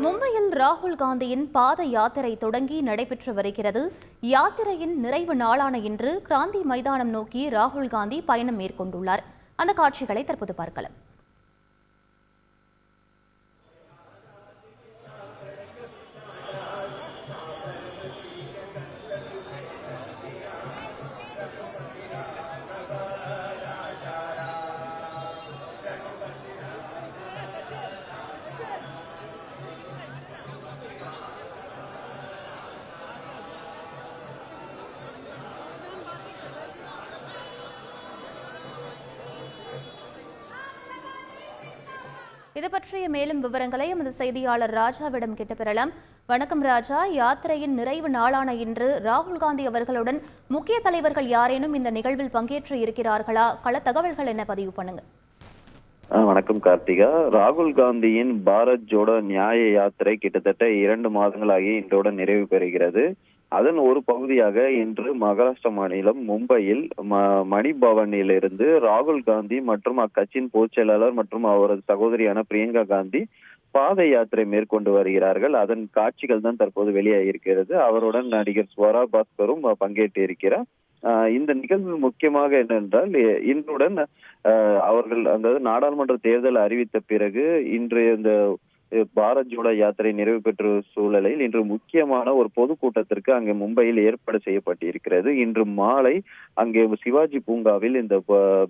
மும்பையில் ராகுல் காந்தியின் பாத யாத்திரை தொடங்கி நடைபெற்று வருகிறது. யாத்திரையின் நிறைவு நாளான இன்று கிராந்தி மைதானம் நோக்கி ராகுல் காந்தி பயணம் மேற்கொண்டுள்ளார். அந்த காட்சிகளை தற்போது பார்க்கலாம். இது பற்றிய மேலும் விவரங்களை எமது செய்தியாளர் ராஜாவிடம் கேட்டு பெறலாம். வணக்கம் ராஜா. யாத்திரையின் நிறைவு நாளான இன்று ராகுல் காந்தி அவர்களுடன் முக்கிய தலைவர்கள் யாரேனும் இந்த நிகழ்வில் பங்கேற்று இருக்கிறார்களா? கள தகவல்கள் என்ன பதிவு பண்ணுங்க. வணக்கம் கார்த்திகா. ராகுல் காந்தியின் பாரத் ஜோடோ நியாய யாத்திரை கிட்டத்தட்ட 2 மாதங்களாகி இன்றோட நிறைவு பெறுகிறது. அதன் ஒரு பகுதியாக இன்று மகாராஷ்டிரா மாநிலம் மும்பையில் மணிபவனில் இருந்து ராகுல் காந்தி மற்றும் அக்கட்சியின் பொதுச் செயலாளர் மற்றும் அவரது சகோதரியான பிரியங்கா காந்தி பாத யாத்திரை மேற்கொண்டு வருகிறார்கள். அதன் காட்சிகள் தான் தற்போது வெளியாகியிருக்கிறது. அவருடன் நடிகர் ஸ்வரா பாஸ்கரும் பங்கேற்று இருக்கிறார். இந்த நிகழ்வு முக்கியமாக என்னென்றால், இன்றுடன் அவர்கள் அதாவது நாடாளுமன்ற தேர்தல் அறிவித்த பிறகு இன்று இந்த பாரத் ஜோடோ யாத்திரை நிறைவு பெற்ற சூழலில் இன்று முக்கியமான ஒரு பொதுக்கூட்டத்திற்கு அங்கே மும்பையில் ஏற்பாடு செய்யப்பட்டிருக்கிறது. இன்று மாலை அங்கே சிவாஜி பூங்காவில் இந்த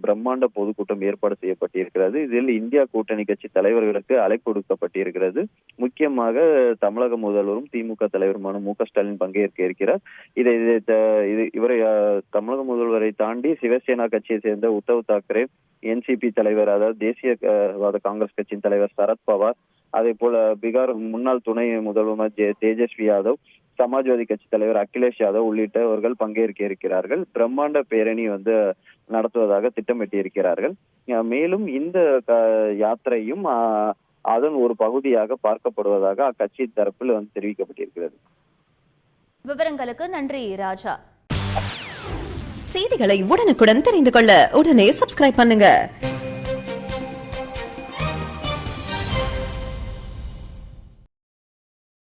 பிரம்மாண்ட பொதுக்கூட்டம் ஏற்பாடு செய்யப்பட்டிருக்கிறது. இதில் இந்தியா கூட்டணி கட்சி தலைவர்களுக்கு அழைப்பு கொடுக்கப்பட்டிருக்கிறது. முக்கியமாக தமிழக முதல்வரும் திமுக தலைவருமான மு.க. ஸ்டாலின் பங்கேற்க இருக்கிறார். இவரை தமிழக முதல்வரை தாண்டி சிவசேனா கட்சியை சேர்ந்த உத்தவ் தாக்கரே, என்சிபி தலைவர் அதாவது தேசியவாத காங்கிரஸ் கட்சியின் தலைவர் சரத்பவார், அதே போல பீகார் முன்னாள் துணை முதல்வர் தேஜஸ்வி யாதவ், சமாஜ்வாதி கட்சி தலைவர் அகிலேஷ் யாதவ் உள்ளிட்டவர்கள் பங்கேற்க இருக்கிறார்கள். பிரம்மாண்ட பேரணி நடத்துவதாக திட்டமிட்டு இருக்கிறார்கள். மேலும் இந்த யாத்திரையும் அதன் ஒரு பகுதியாக பார்க்கப்படுவதாக அக்கட்சி தரப்பில் தெரிவிக்கப்பட்டிருக்கிறது. விவரங்களுக்கு நன்றி ராஜா. செய்திகளை உடனுக்குடன் தெரிந்து கொள்ள உடனே சப்ஸ்கிரைப் பண்ணுங்க.